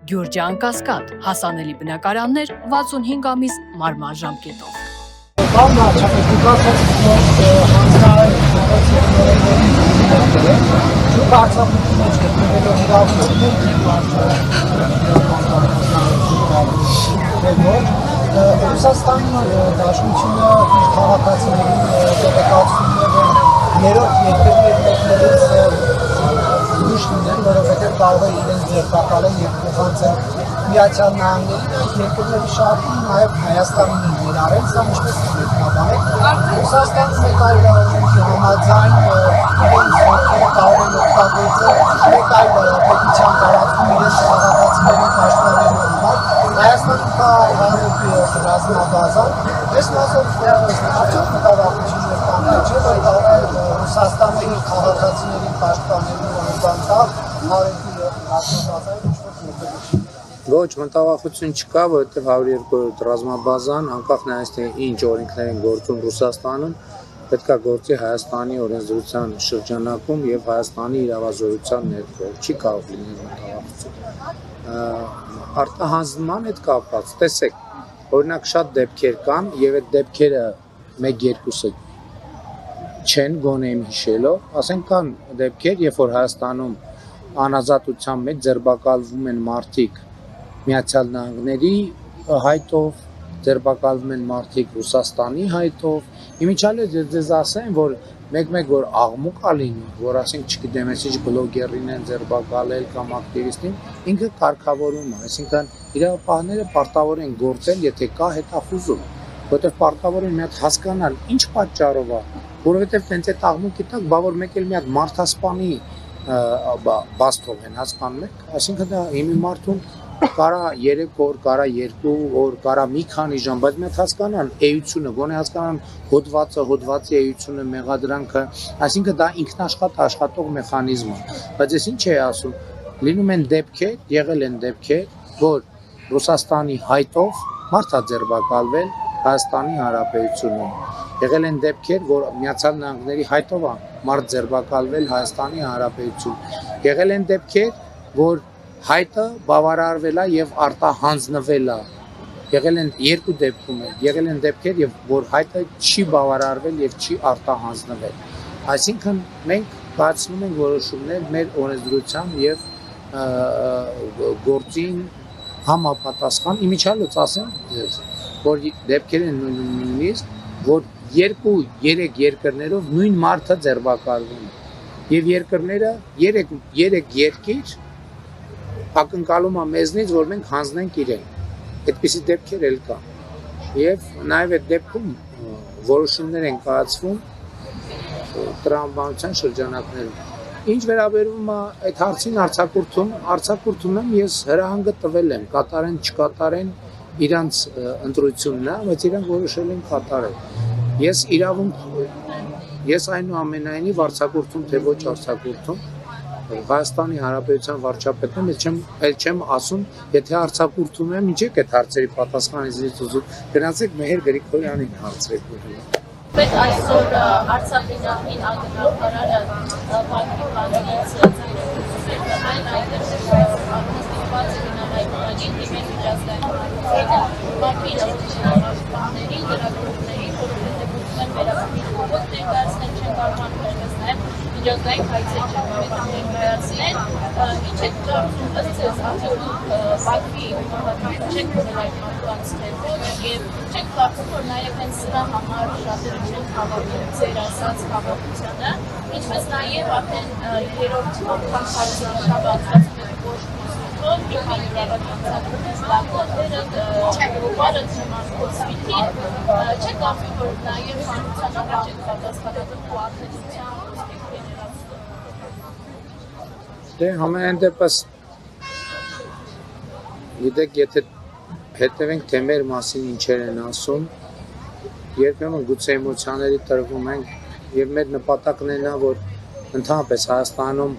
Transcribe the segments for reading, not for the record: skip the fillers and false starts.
Գյուրջան Կասկադ, հասանելի բնակարաններ 65 ամիս մարման ժամկետով։ Ռուսաստանի Դաշնությունը իր քաղաքացիներին տեղեկացնում է, որ երրորդ երկրների մեկներից ուրիշ լինեն, որովհետև կարող է իրենց ձերբակալել եւ փոխանցել Միացյալ Նահանգներին, այդ երկրների շարքում նաև Հայաստանին ներառել, սա ինչպես մեկնաբանել, Ռուսաստանը մեկ այլ օրենքի համաձայն իրենց ոտքերը կարող են օգտագործել մեկ այլ պետության տարածքում իրենց քաղաքացիներին պաշտպանելու համար, Հայաստանում կա հանրուկի ռազմաբազան, այս մասով արդյոք մտավախություններ կան, չէ՞ որ կարող է Ռուսաստանը իր քաղաքացիներին պաշտպանելու անվան տալ հանրուկի ռազմաբազային ինչ-որ Ոչ, մտավախություն չկա, որովհետև 102 ռազմաբազան, անկախ նայած թե ինչ օրենքներ են գործում Ռուսաստանում, պետք է գործի Հայաստանի օրենսդրության շրջանակում եւ Հայաստանի իրավազորության ներքո, չի կարող լինել մտավախություն։ Արտահանձնման հետ կապված, տեսեք, օրինակ շատ դեպքեր կան եւ այդ դեպքերը 1-2-ը չեն գոնե իմ հիշելով, ասենք կան դեպքեր, երբ որ Հայաստանում անազատության մեջ ձերբակալվում են մարդիկ Միացյալ Նահանգների հայտով, ձերբակալվում են մարդիկ Ռուսաստանի հայտով, իմիջիալը ձեզ ասեմ, որ մեկ-մեկ որ աղմուկ ա լինում, որ ասենք չգիտեմ, այսինչ բլոգերին են ձերբակալել կամ ակտիվիստին, ինքը կարգավորում է, այսինքն իրավապահները պարտավոր են գործել, եթե կա հետախուզում, որովհետև պարտավոր են մի հատ հասկանալ, ինչ պատճառով է, որովհետև տենց այդ աղմուկի տակ, բա որ մեկ էլ մի հատ մարդասպանի բաստով են հասկանում եք, այսինքն դա իմի մարդուն կարա 3 օր, կարա 2 օր, կարա մի քանի ժամ, բայց մենք հասկանան էությունը, գոնե հասկանան հոդվածի էությունը, մեղադրանքը, այսինքն դա ինքնաշխատ աշխատող մեխանիզմ է, բայց ես ինչ էի ասում, լինում են դեպքեր, եղել են դեպքեր, որ Ռուսաստանի հայտով մարդ է ձերբակալվել Հայաստանի Հանրապետությունում, եղել են դեպքեր, որ Միացյալ Նահանգների հայտով է մարդ ձերբակալվել Հայաստանի Հանրապետություն, եղել են դեպքեր, որ հայտը բավարարվել է եւ արտահանձնվել է, եղել են երկու դեպքում է, եղել են դեպքեր, որ հայտը չի բավարարվել եւ չի արտահանձնվել, այսինքն մենք կայացնում ենք որոշումներ մեր օրենսդրության եւ գործին համապատասխան, իմիջիալոց ասեմ ձեզ, որ դեպքեր են նույնիսկ, որ 2-3 երկրներով նույն մարդը ձերբակալվում եւ երկրները 3 երկիր ակնկալում է մեզնից, որ մենք հանձնենք իրեն, այդպիսի դեպքեր էլ կա եւ նաեւ այդ դեպքում որոշումներ են կայացվում տրամաբանության շրջանակներում։ Ինչ վերաբերում է այդ հարցին արձակուրդում եմ ես հրահանգը տվել եմ, կատարեն, չկատարեն իրանց ընտրությունն է, բայց իրանք որոշել են կատարել։ Ես այնուամենայնիվ արձակուրդում թե ոչ արձակուրդում Հայաստանի Հանրապետության վարչապետն եմ, չեմ ասում, եթե արձակուրդում եմ, ինչ եք այդ հարցերի պատասխանից ուզում, գնացեք Մեհեր Գրիգորյանին հարցրեք։ Բայց այսօր Արցախի նախին ագնահատարարը բանկի բանից այն այդտեղ ստիպված է գնալ միջազգային բանկի իրավունքների լրագրողների, որովհետև ուզում են վերաբերել փոփոխ ներկայացնել չեն կարողանում ներկայացնել միջազգային հայցեր չեն կարողանում ներկայացնել, ինչ է կարծում ըստ ձեզ բանկի ուղղակի չեք գնել այդ մարդկանց հետ եւ չեք կարծում որ նաեւ հենց սրա համար շատերը չեն հավատում ձեր ասած հավատությանը, ինչպես նաեւ արդեն երրորդ անգամ հարցաշաբաթ Դե համենայն դեպս գիտեք, եթե հետևենք թե մեր մասին ինչեր են ասում, երբեմն գուցե էմոցիաների տրվում ենք եւ մեր նպատակն է նա, որ ընդհանրապես Հայաստանում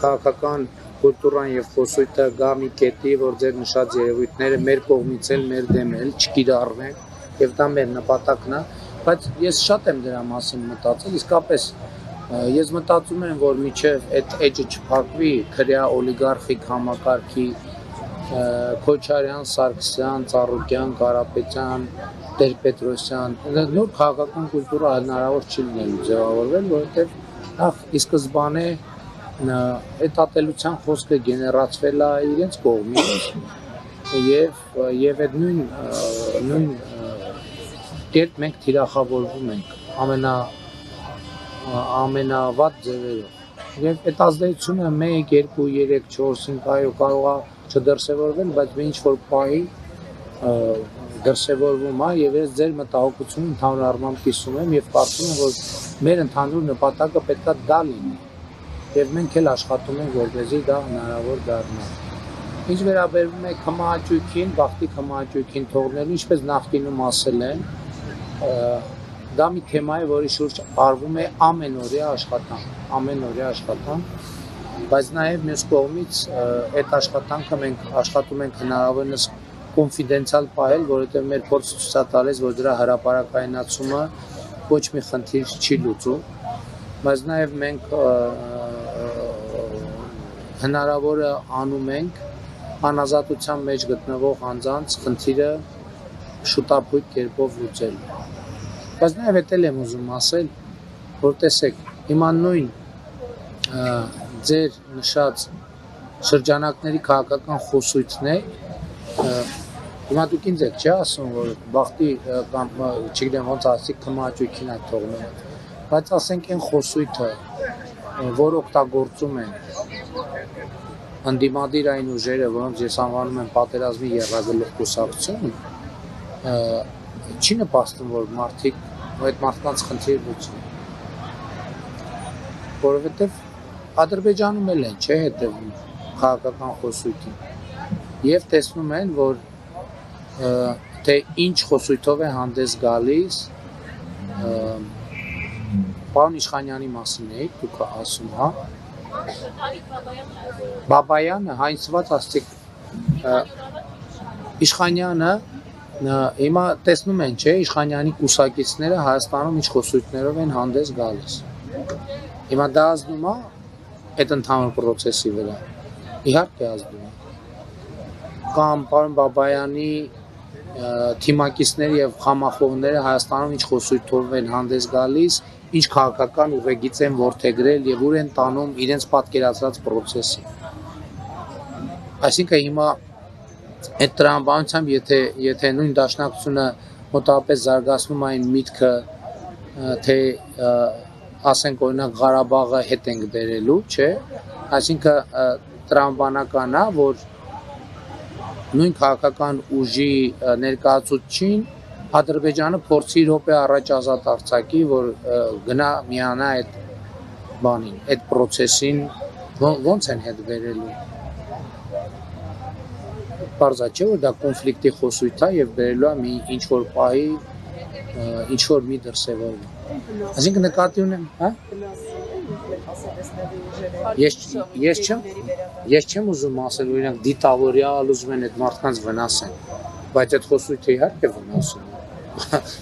քաղաքական կուլտուրան եւ խոսույթը գա մի կետի, որ ձեր նշած երևույթները մեր կողմից էլ մեր դեմ էլ չկիրառվեն եւ դա մեր նպատակն է, բայց ես շատ եմ դրա մասին մտածել, իսկապես ես մտածում եմ, որ միջև այդ էջը չփակվի քրեա օլիգարխիկ համակարգի Քոչարյան, Սարգսյան, Ծառուկյան, Կարապետյան, Տեր-Պետրոսյան, նոր քաղաքական կուլտուրա հնարավոր չի լինելու ձևավորվել, որովհետև նախ ի սկզբանե այդ ատելության խոսքը գեներացվել է իրենց կողմից եւ այդ նույն կերպ մենք թիրախավորվում ենք ամենավատ ձևերով եւ այդ ազդեցությունը 1, 2, 3, 4, 5 այո կարող է չդրսևորվել, բայց ինչ որ պահի դրսևորվում է եւ ես ձեր մտահոգությունը ընդհանուր առմամբ կիսում եմ եւ կարծում եմ, որ մեր ընդհանուր նպատակը պետք է դա լինի եւ մենք էլ աշխատում ենք, որպեսզի դա հնարավոր դառնա։ Ինչ վերաբերում է քմահաճույքին, բախտի քմահաճույքին թողնելու, ինչպես նախկինում ասել են, դա մի թեմա է, որի շուրջ արվում է ամենօրյա աշխատանք, բայց նաև մյուս կողմից այդ աշխատանքը մենք աշխատում ենք հնարավորինս կոնֆիդենցիալ պահել, որովհետև մեր փորձը ցույց է տալիս, որ դրա հրապարակայնացումը ոչ մի խնդիր չի լուծում, բայց նաև մենք հնարավորը անում ենք անազատության մեջ գտնվող անձանց խնդիրը շուտապույտ կերպով լուծել։ Բայց նաև էդ եմ ուզում ասել, որ տեսեք, հիմա նույն ձեր նշած շրջանակների քաղաքական խոսույթն է, հիմա դուք ինձ եք չի ասում, որ բախտի կամ չգիտեմ ոնց ասի քմահաճույքին է թողնում, բայց ասենք այն խոսույթը, որ օգտագործում են ընդդիմադիր այն ուժերը, որոնց ես անվանում եմ պատերազմի եռագլուխ կուսակցություն, չի նպաստում, որ մարդիկ այդ մարդկանց խնդիր լուծեն, որովհետև Ադրբեջանում էլ են, չէ, հետևում քաղաքական խոսույթին եւ տեսնում են, որ թե ինչ խոսույթով է հանդես գալիս պարոն Իշխանյանի մասին էի, դուք ասում, հա Բաբայանը, հայնցված աստիկ Իշխանյանը հիմա տեսնում են, չէ, Իշխանյանի կուսակիցները Հայաստանում ինչ խոսույթներով են հանդես գալիս։ Հիմա դա ազդում է այդ ընդհանուր process-ի վրա։ Իհարկե ազդում է։ Կամ պարոն Բաբայանի թիմակիցները եւ խամախոհները Հայաստանում ինչ խոսույթով են հանդես գալիս, ինչ քաղաքական ուղեգիծ են որդեգրել եւ ուր են տանում իրենց պատկերացրած process-ը։ Այսինքն հիմա այդ տրամաբանությամբ եթե նույն դաշնակցությունը մոտավորապես զարգացնում այն միտքը, թե ասենք օրինակ Ղարաբաղը հետ ենք բերելու, չէ, այսինքն տրամաբանական է, որ նույն քաղաքական ուժի ներկայացուցչին Ադրբեջանը փորձի րոպե առաջ ազատ արձակի, որ գնա միանա այդ բանին, այդ process-ին ոնց են հետ բերելու։ Պարզ չէ, որ դա կոնֆլիկտի խոսույթ է եւ բերելու է մի ինչ որ պահի ինչ որ մի դրսևորում։ Այսինքն նկատի ունեմ, հա? Ես չեմ ուզում ասել, օրինակ դիտավորյալ ուզում են այդ մարդկանց վնասեն, բայց այդ խոսույթը իհարկե վնասում է։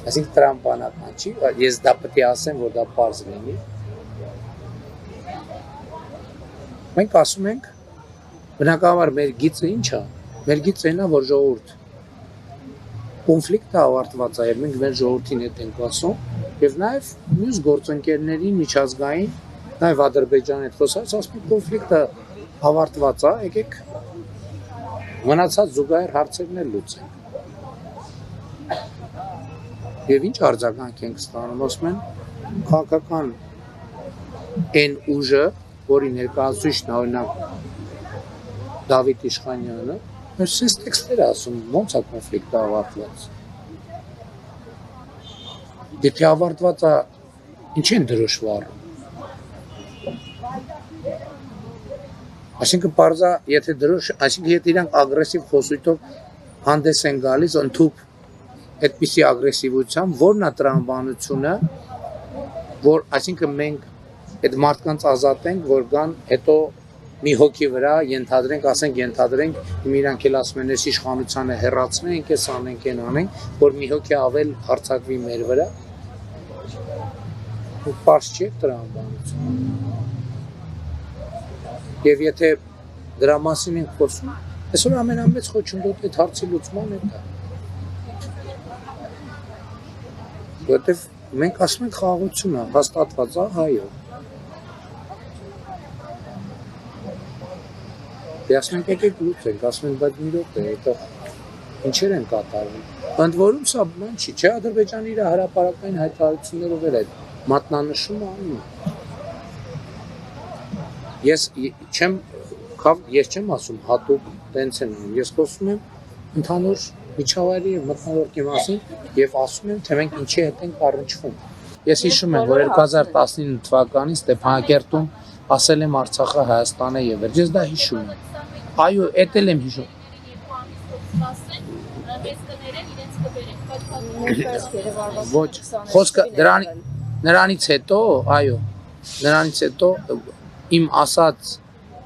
Այսինքն տրամաբանական չի, ես դա պետք է ասեմ, որ դա պարզ լինի։ Մենք ասում ենք, բնականաբար մեր գիծը ինչ է։ Մեր գիծը այն է, որ ժողովուրդ կոնֆլիկտը ավարտված է եւ մենք մեր ժողովրդին հետ ենք ասում եւ նաեւ մյուս գործընկերներին միջազգային նաեւ Ադրբեջանի հետ խոսած ասում կոնֆլիկտը ավարտված է, եկեք մնացած զուգահեռ հարցերն էլ լուծենք։ Եվ ինչ արձագանք ենք ստանում, ասում են քաղաքական այն ուժը, որի ներկայացուցիչն օրինակ Դավիթ Իշխանյանը մեր sense տեքստեր ասում, ոնց է կոնֆլիկտը ավարտված։ Եթե ավարտված է, ինչ են դրոշվառում։ Այսինքն պարզա, եթե այսինքն եթե իրանք ագրեսիվ խոսույթով հանդես են գալիս, ընդհուպ այդպիսի ագրեսիվությամբ, որն է տրամաբանությունը, որ այսինքն մենք այդ մարդկանց ազատենք, որ գան հետո մի հոգի վրա ենթադրենք, իրանք էլ ասում են, ես իշխանությանը հեռացնենք, ես անենք, են անենք, որ մի հոգի ավել հարձակվի մեր վրա, ու պարզ չի տրամաբանությունը։ Եվ եթե դրա մասին ենք խոսում, Այսօր ամենամեծ խոչընդոտ այդ հարցի լուծման է դա։ Որտեվ մենք ասում ենք խաղաղությունը հաստատված է, այո։ Դե ասում ենք եկեք լուծենք, ասում ենք բայց մի րոպե, այդտեղ ինչեր են կատարվում։ Ընդ որում սա բան չի, չէ, Ադրբեջանը իր հրապարակային հայտարարություններով էլ այդ մատնանշումը անում։ Ես չեմ ասում հատուկ տենց են անում, ես խոսում եմ ընդհանուր միջավայրի եւ մթնոլորտի մասին եւ ասում եմ, թե մենք ինչի հետ ենք առնչվում։ Ես հիշում եմ, որ 2019 թվականին Ստեփանակերտում ասել եմ Արցախը Հայաստան է եւ վերջ, ես դա հիշում եմ։ Այո, էդ էլ եմ հիշում։ Ոչ, խոսքը նրանից հետո, այո, նրանից հետո իմ ասած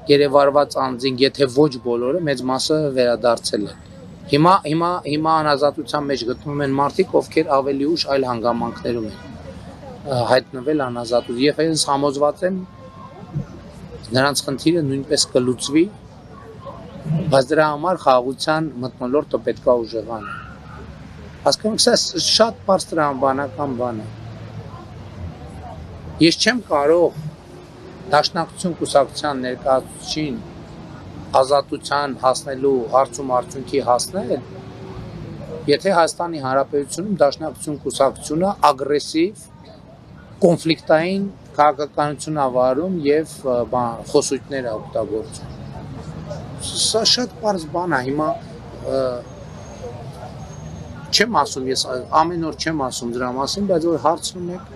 գերեվարված անձին, եթե ոչ բոլորը, մեծ մասը վերադարձել են։ Հիմա անազատության մեջ գտնվում են մարդիկ, ովքեր ավելի ուշ այլ հանգամանքներում են հայտնվել անազատություն, եւ ես համոզված եմ նրանց խնդիրը նույնպես կլուծվի, բայց դրա համար խաղաղության մթնոլորտը պետք է ուժեղանա։ Հասկանում եք, սա շատ բարձրաբանական բան է։ Ես չեմ կարող Դաշնակցություն կուսակցության ներկայացուցչին ազատության հասնելու հարցում արդյունքի հասնել, եթե Հայաստանի Հանրապետությունում Դաշնակցություն կուսակցությունը ագրեսիվ, կոնֆլիկտային քաղաքականություն ավարում եւ խոսույթներ օգտագործում։ Սա շատ պարզ բան է, հիմա չեմ ասում, ես ամեն օր չեմ ասում դրա մասին, բայց որ հարցնում եք,